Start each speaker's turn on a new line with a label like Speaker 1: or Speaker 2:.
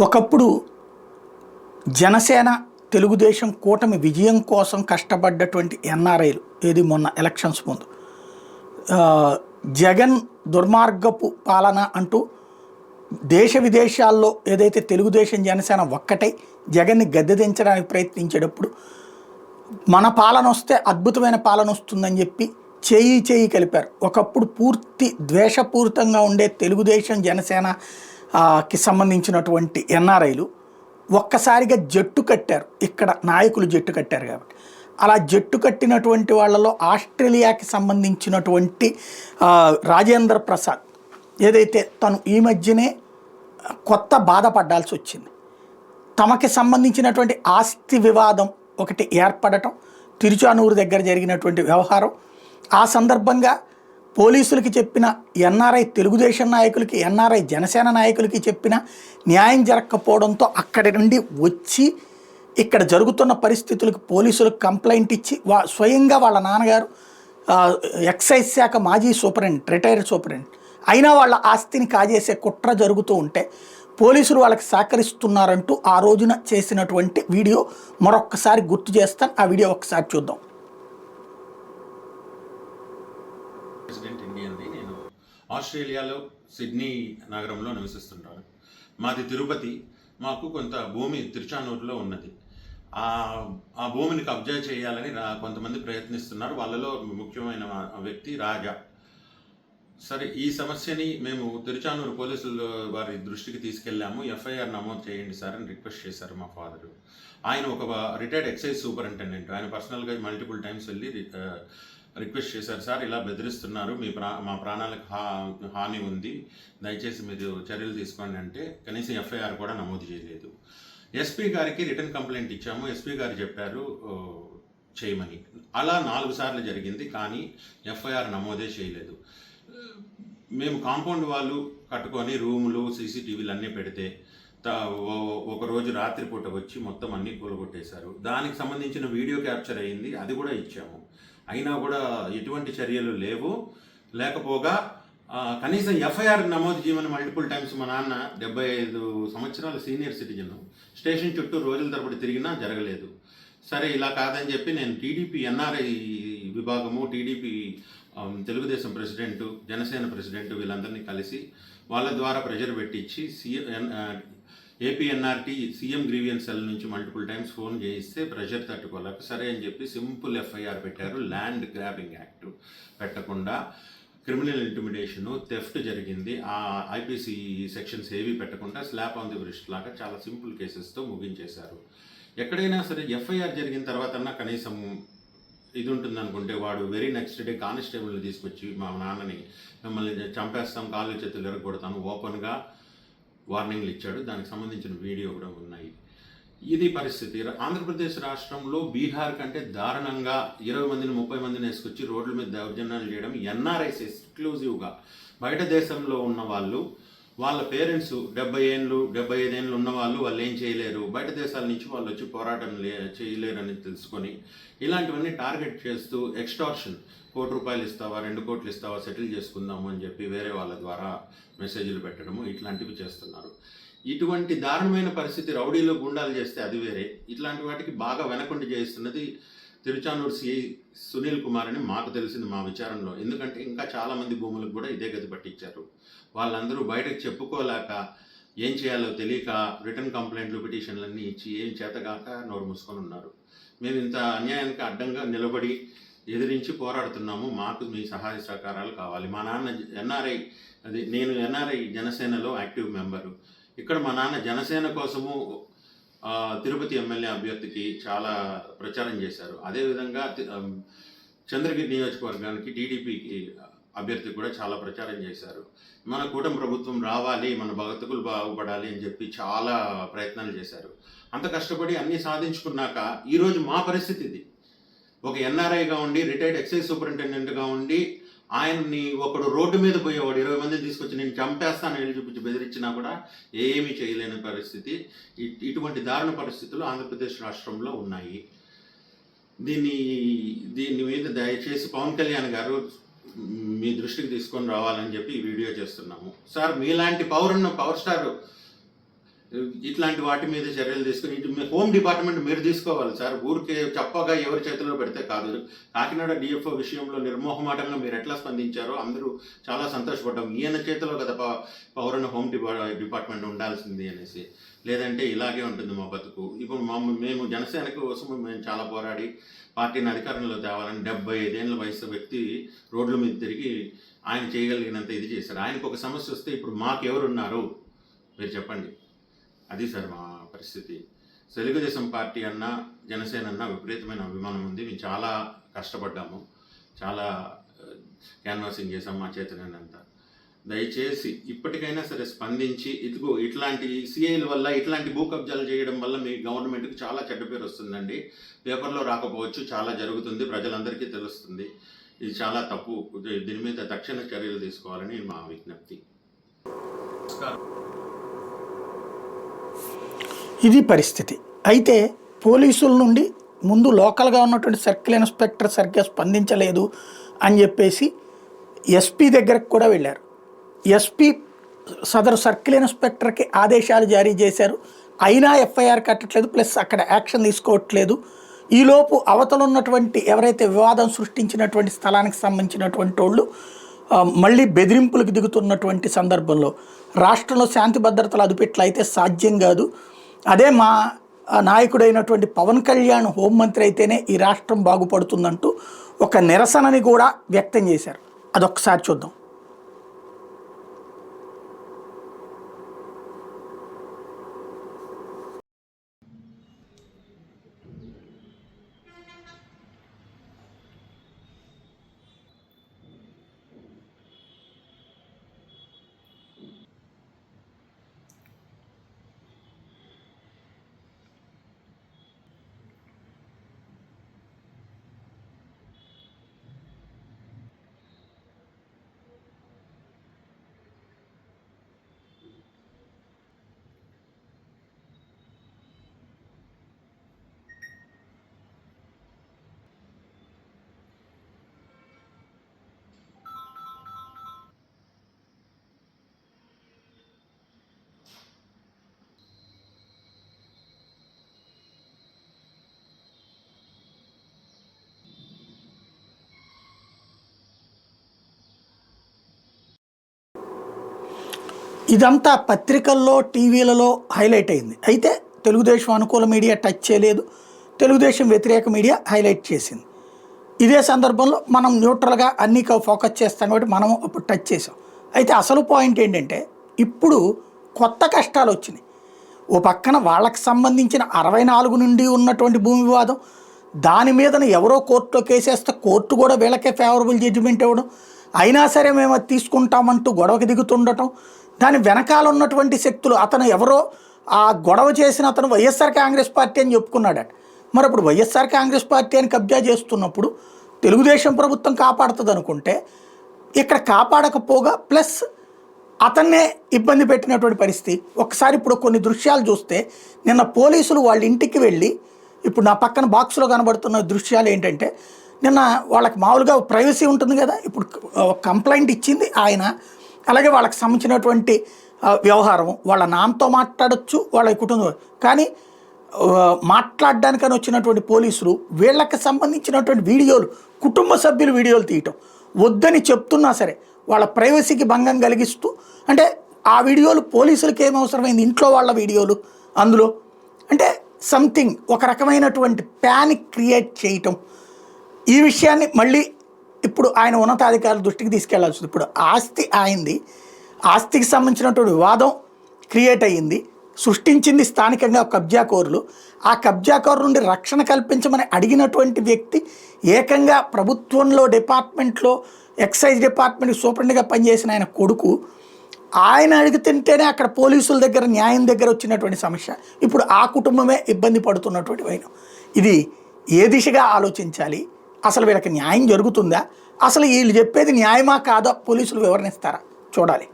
Speaker 1: ఒకప్పుడు జనసేన తెలుగుదేశం కూటమి విజయం కోసం కష్టపడ్డటువంటి ఎన్ఆర్ఐలు ఏది మొన్న ఎలక్షన్స్ ముందు జగన్ దుర్మార్గపు పాలన అంటూ దేశ విదేశాల్లో ఏదైతే తెలుగుదేశం జనసేన ఒక్కటై జగన్ని గద్దెదించడానికి ప్రయత్నించేటప్పుడు మన పాలన వస్తే అద్భుతమైన పాలన వస్తుందని చెప్పి చేయి కలిపారు. ఒకప్పుడు పూర్తి ద్వేషపూరితంగా ఉండే తెలుగుదేశం జనసేనకి సంబంధించినటువంటి ఎన్ఆర్ఐలు ఒక్కసారిగా జట్టు కట్టారు. ఇక్కడ నాయకులు జట్టు కట్టారు కాబట్టి అలా జట్టు కట్టినటువంటి వాళ్ళలో ఆస్ట్రేలియాకి సంబంధించినటువంటి రాజేంద్ర ప్రసాద్ ఏదైతే తను ఈ మధ్యనే కొత్త బాధపడాల్సి వచ్చింది. తమకి సంబంధించినటువంటి ఆస్తి వివాదం ఒకటి ఏర్పడటం, తిరుచానూరు దగ్గర జరిగినటువంటి వ్యవహారం, ఆ సందర్భంగా పోలీసులకి చెప్పిన ఎన్ఆర్ఐ తెలుగుదేశం నాయకులకి, ఎన్ఆర్ఐ జనసేన నాయకులకి చెప్పిన న్యాయం జరగకపోవడంతో అక్కడి నుండి వచ్చి ఇక్కడ జరుగుతున్న పరిస్థితులకు పోలీసులకు కంప్లైంట్ ఇచ్చి స్వయంగా వాళ్ళ నాన్నగారు ఎక్సైజ్ శాఖ మాజీ సూపరింటెండెంట్, రిటైర్డ్ సూపరింటెండెంట్ అయినా వాళ్ళ ఆస్తిని కాజేసే కుట్ర జరుగుతూ ఉంటే పోలీసులు వాళ్ళకి సహకరిస్తున్నారంటూ ఆ రోజున చేసినటువంటి వీడియో మరొక్కసారి గుర్తు చేస్తాను. ఆ వీడియో ఒక్కసారి చూద్దాం.
Speaker 2: ప్రెసిడెంట్ ఇండియన్ది. నేను ఆస్ట్రేలియాలో సిడ్నీ నగరంలో నివసిస్తుంటాను. మాది తిరుపతి. మాకు కొంత భూమి తిరుచానూరులో ఉన్నది. ఆ భూమిని కబ్జా చేయాలని కొంతమంది ప్రయత్నిస్తున్నారు. వాళ్ళలో ముఖ్యమైన వ్యక్తి రాజా. సరే, ఈ సమస్యని మేము తిరుచానూరు పోలీసులు వారి దృష్టికి తీసుకెళ్ళాము. ఎఫ్ఐఆర్ నమోదు చేయండి సార్ అని రిక్వెస్ట్ చేశారు మా ఫాదరు. ఆయన ఒక రిటైర్డ్ ఎక్సైజ్ సూపరింటెండెంట్. ఆయన పర్సనల్గా మల్టిపుల్ టైమ్స్ వెళ్ళి రిక్వెస్ట్ చేశారు, సార్ ఇలా బెదిరిస్తున్నారు, మా ప్రాణాలకు హాని ఉంది, దయచేసి మీరు చర్యలు తీసుకోండి అంటే కనీసం ఎఫ్ఐఆర్ కూడా నమోదు చేయలేదు. ఎస్పీ గారికి రిటర్న్ కంప్లైంట్ ఇచ్చాము. ఎస్పీ గారు చెప్పారు చేయమని. అలా 4 సార్లు జరిగింది, కానీ ఎఫ్ఐఆర్ నమోదే చేయలేదు. మేము కాంపౌండ్ వాళ్ళు కట్టుకొని రూములు సీసీటీవీలు అన్నీ పెడితే ఒకరోజు రాత్రిపూట వచ్చి మొత్తం అన్నీ కూలగొట్టేశారు. దానికి సంబంధించిన వీడియో క్యాప్చర్ అయ్యింది, అది కూడా ఇచ్చాము. అయినా కూడా ఎటువంటి చర్యలు లేకపోగా కనీసం ఎఫ్ఐఆర్ నమోదు చేయమని మల్టిపుల్ టైమ్స్ మా నాన్న 75 సంవత్సరాల సీనియర్ సిటిజన్ స్టేషన్ చుట్టూ రోజుల తరబడి తిరిగినా జరగలేదు. సరే, ఇలా కాదని చెప్పి నేను టీడీపీ ఎన్ఆర్ఐ విభాగము, TDP Telugu Desam president, Janasena president వీళ్ళందరినీ కలిసి వాళ్ళ ద్వారా ప్రెజర్ పెట్టించి ఏపీఎన్ఆర్టీ సీఎం గ్రీవియన్స్ సెల్ నుంచి మల్టిపుల్ టైమ్స్ ఫోన్ చేయిస్తే ప్రెషర్ తట్టుకోలేక సరే అని చెప్పి సింపుల్ ఎఫ్ఐఆర్ పెట్టారు. ల్యాండ్ గ్రాబింగ్ యాక్ట్ పెట్టకుండా క్రిమినల్ ఇంటిమిడేషను, థెఫ్ట్ జరిగింది. ఆ ఐపీసీ సెక్షన్స్ ఏవి పెట్టకుండా స్లాప్ ఆన్ ది బ్రిస్ట్ లాగా చాలా సింపుల్ కేసెస్తో ముగించేశారు. ఎక్కడైనా సరే ఎఫ్ఐఆర్ జరిగిన తర్వాత కనీసం ఇది ఉంటుంది అనుకుంటే, వాడు వెరీ నెక్స్ట్ డే కానిస్టేబుల్ని తీసుకొచ్చి మా నాన్నని మిమ్మల్ని చంపేస్తాం, కాళ్ళు చేతులు ఎరగొడతాను ఓపెన్గా వార్నింగ్లు ఇచ్చాడు. దానికి సంబంధించిన వీడియో కూడా ఉన్నాయి. ఇది పరిస్థితి. ఆంధ్రప్రదేశ్ రాష్ట్రంలో బీహార్ కంటే దారుణంగా 20 మందిని 30 మందిని వేసుకొచ్చి రోడ్ల మీద దౌర్జన్యాలు చేయడం. ఎన్ఆర్ఐస్ ఎక్స్క్లూజివ్గా బయట దేశంలో ఉన్న వాళ్ళు, వాళ్ళ పేరెంట్స్ 70 ఏళ్ళు 75 ఏళ్ళు ఉన్నవాళ్ళు వాళ్ళు ఏం చేయలేరు, బయట దేశాల నుంచి వాళ్ళు వచ్చి పోరాటం చేయలేరని తెలుసుకొని ఇలాంటివన్నీ టార్గెట్ చేస్తూ ఎక్స్టార్షన్, ₹1 ఇస్తావా, 2 కోట్లు ఇస్తావా, సెటిల్ చేసుకుందాము అని చెప్పి వేరే వాళ్ళ ద్వారా మెసేజ్లు పెట్టడము ఇట్లాంటివి చేస్తున్నారు. ఇటువంటి దారుణమైన పరిస్థితి రౌడీలో గుండాలు చేస్తే అది వేరే. ఇట్లాంటి వాటికి బాగా వెనకుండి చేస్తున్నది తిరుచానూరు సిఐ సునీల్ కుమార్ అని మాకు తెలిసింది మా విచారణలో. ఎందుకంటే ఇంకా చాలామంది భూములకు కూడా ఇదే గతి పట్టించారు. వాళ్ళందరూ బయటకు చెప్పుకోలేక, ఏం చేయాలో తెలియక రిటర్న్ కంప్లైంట్లు, పిటిషన్లన్నీ ఇచ్చి ఏం చేతగాక నోరు మూసుకొని ఉన్నారు. మేము ఇంత అన్యాయానికి అడ్డంగా నిలబడి ఎదిరించి పోరాడుతున్నాము. మాకు మీ సహాయ సహకారాలు కావాలి. మా నాన్న ఎన్ఆర్ఐ, నేను ఎన్ఆర్ఐ జనసేనలో యాక్టివ్ మెంబరు. ఇక్కడ మా నాన్న జనసేన కోసము తిరుపతి ఎమ్మెల్యే అభ్యర్థికి చాలా ప్రచారం చేశారు. అదేవిధంగా చంద్రగిరి నియోజకవర్గానికి టీడీపీకి అభ్యర్థి కూడా చాలా ప్రచారం చేశారు. మన కూటమి ప్రభుత్వం రావాలి, మన బతుకులు బాగుపడాలి అని చెప్పి చాలా ప్రయత్నాలు చేశారు. అంత కష్టపడి అన్నీ సాధించుకున్నాక ఈరోజు మా పరిస్థితి ఇది. ఒక ఎన్ఆర్ఐగా ఉండి, రిటైర్డ్ ఎక్సైజ్ సూపరింటెండెంట్గా ఉండి, ఆయన్ని ఒకడు రోడ్డు మీద పోయేవాడు 20 మందిని తీసుకొచ్చి నేను చంపేస్తాను వెళ్ళి చూపించి బెదిరించినా కూడా ఏమీ చేయలేని పరిస్థితి. ఇటువంటి దారుణ పరిస్థితులు ఆంధ్రప్రదేశ్ రాష్ట్రంలో ఉన్నాయి. దీని మీద దయచేసి పవన్ కళ్యాణ్ గారు మీ దృష్టికి తీసుకొని రావాలని చెప్పి ఈ వీడియో చేస్తున్నాము. సార్, మీలాంటి పవర్ స్టార్ ఇట్లాంటి వాటి మీద చర్యలు తీసుకుని ఇటు హోమ్ డిపార్ట్మెంట్ మీరు తీసుకోవాలి సార్. ఊరికే చెప్పగా ఎవరి చేతిలో పెడితే కాదు. కాకినాడ డిఎఫ్ఓ విషయంలో నిర్మోహమాటంగా మీరు ఎట్లా స్పందించారో అందరూ చాలా సంతోషపడ్డాం. ఈయన చేతిలో కదా పౌరణ హోమ్ డిపార్ట్మెంట్ ఉండాల్సింది అనేసి. లేదంటే ఇలాగే ఉంటుంది మా బతుకు. ఇప్పుడు మేము జనసేన కోసం మేము చాలా పోరాడి పార్టీని అధికారంలో తేవాలని 75 ఏళ్ళ వయసు వ్యక్తి రోడ్ల మీద తిరిగి ఆయన చేయగలిగినంత ఇది చేశారు. ఆయనకు ఒక సమస్య వస్తే ఇప్పుడు మాకెవరున్నారు మీరు చెప్పండి. అది సార్ మా పరిస్థితి. తెలుగుదేశం పార్టీ అన్నా జనసేన అన్నా విపరీతమైన అభిమానం ఉంది. మేము చాలా కష్టపడ్డాము, చాలా క్యాన్వాసింగ్ చేసాం మా చేతనంత. దయచేసి ఇప్పటికైనా సరే స్పందించి ఇదిగో ఇట్లాంటి సిఐల వల్ల ఇట్లాంటి భూ కబ్జాలు చేయడం వల్ల మీ గవర్నమెంట్కి చాలా చెడ్డ పేరు వస్తుందండి. పేపర్లో రాకపోవచ్చు, చాలా జరుగుతుంది, ప్రజలందరికీ తెలుస్తుంది. ఇది చాలా తప్పు. దీని మీద తక్షణ చర్యలు తీసుకోవాలని మా విజ్ఞప్తి.
Speaker 1: ఇది పరిస్థితి. అయితే పోలీసుల నుండి ముందు లోకల్గా ఉన్నటువంటి సర్కిల్ ఇన్స్పెక్టర్ సరిగ్గా స్పందించలేదు అని చెప్పేసి ఎస్పీ దగ్గరకు కూడా వెళ్ళారు. ఎస్పీ సదరు సర్కిల్ ఇన్స్పెక్టర్కి ఆదేశాలు జారీ చేశారు. అయినా ఎఫ్ఐఆర్ కట్టట్లేదు, ప్లస్ అక్కడ యాక్షన్ తీసుకోవట్లేదు. ఈలోపు అవతల ఉన్నటువంటి ఎవరైతే వివాదం సృష్టించినటువంటి స్థలానికి సంబంధించినటువంటి వాళ్ళు మళ్ళీ బెదిరింపులకు దిగుతున్నటువంటి సందర్భంలో రాష్ట్రంలో శాంతి భద్రతలు అదుపెట్లయితే సాధ్యం కాదు. అదే మా నాయకుడైనటువంటి పవన్ కళ్యాణ్ హోంమంత్రి అయితేనే ఈ రాష్ట్రం బాగుపడుతుందంటూ ఒక నిరసనని కూడా వ్యక్తం చేశారు. అదొక్కసారి చూద్దాం. ఇదంతా పత్రికల్లో టీవీలలో హైలైట్ అయింది. అయితే తెలుగుదేశం అనుకూల మీడియా టచ్ చేయలేదు, తెలుగుదేశం వ్యతిరేక మీడియా హైలైట్ చేసింది. ఇదే సందర్భంలో మనం న్యూట్రల్గా అన్నీ ఫోకస్ చేస్తాం కాబట్టి మనం అప్పుడు టచ్ చేసాం. అయితే అసలు పాయింట్ ఏంటంటే ఇప్పుడు కొత్త కష్టాలు వచ్చినాయి. ఓ పక్కన వాళ్ళకి సంబంధించిన 64 నుండి ఉన్నటువంటి భూమి వివాదం, దాని మీదన ఎవరో కోర్టులో కేసేస్తే కోర్టు కూడా వీళ్ళకే ఫేవరబుల్ జడ్జిమెంట్ ఇవ్వడం, అయినా సరే మేము అది తీసుకుంటామంటూ గొడవకి దిగుతుండటం, దాని వెనకాల ఉన్నటువంటి శక్తులు అతను ఎవరో ఆ గొడవ చేసిన అతను వైఎస్ఆర్ కాంగ్రెస్ పార్టీ అని చెప్పుకున్నాడట. మరి అప్పుడు వైఎస్ఆర్ కాంగ్రెస్ పార్టీ అని కబ్జా చేస్తున్నప్పుడు తెలుగుదేశం ప్రభుత్వం కాపాడుతుంది అనుకుంటే ఇక్కడ కాపాడకపోగా ప్లస్ అతన్నే ఇబ్బంది పెట్టినటువంటి పరిస్థితి. ఒకసారి ఇప్పుడు కొన్ని దృశ్యాలు చూస్తే నిన్న పోలీసులు వాళ్ళ ఇంటికి వెళ్ళి, ఇప్పుడు నా పక్కన బాక్స్లో కనబడుతున్న దృశ్యాలు ఏంటంటే, నిన్న వాళ్ళకి మామూలుగా ప్రైవసీ ఉంటుంది కదా, ఇప్పుడు కంప్లైంట్ ఇచ్చింది ఆయన, అలాగే వాళ్ళకి సంబంధించినటువంటి వ్యవహారం వాళ్ళ నాన్నతో మాట్లాడచ్చు, వాళ్ళ కుటుంబం, కానీ మాట్లాడడానికని వచ్చినటువంటి పోలీసులు వీళ్ళకి సంబంధించినటువంటి వీడియోలు, కుటుంబ సభ్యులు వీడియోలు తీయటం వద్దని చెప్తున్నా సరే వాళ్ళ ప్రైవసీకి భంగం కలిగిస్తూ, అంటే ఆ వీడియోలు పోలీసులకి ఏం అవసరమైంది, ఇంట్లో వాళ్ళ వీడియోలు అందులో, అంటే సంథింగ్ ఒక రకమైనటువంటి ప్యానిక్ క్రియేట్ చేయటం. ఈ విషయాన్ని మళ్ళీ ఇప్పుడు ఆయన ఉన్నతాధికారుల దృష్టికి తీసుకెళ్లాల్సింది. ఇప్పుడు ఆస్తి అయింది, ఆస్తికి సంబంధించినటువంటి వివాదం క్రియేట్ అయ్యింది, సృష్టించింది స్థానికంగా కబ్జాకోరులు. ఆ కబ్జాకోరు నుండి రక్షణ కల్పించమని అడిగినటువంటి వ్యక్తి ఏకంగా ప్రభుత్వంలో డిపార్ట్మెంట్లో ఎక్సైజ్ డిపార్ట్మెంట్ సూపరింటెండెంట్గా పనిచేసిన ఆయన కొడుకు, ఆయన అడుగుతుంటేనే అక్కడ పోలీసుల దగ్గర న్యాయం దగ్గర వచ్చినటువంటి సమస్య. ఇప్పుడు ఆ కుటుంబమే ఇబ్బంది పడుతున్నటువంటి వైనం. ఇది ఏ దిశగా ఆలోచించాలి, అసలు వీళ్ళకి న్యాయం జరుగుతుందా, అసలు వీళ్ళు చెప్పేది న్యాయమా కాదా పోలీసులు వివరణిస్తారా చూడాలి.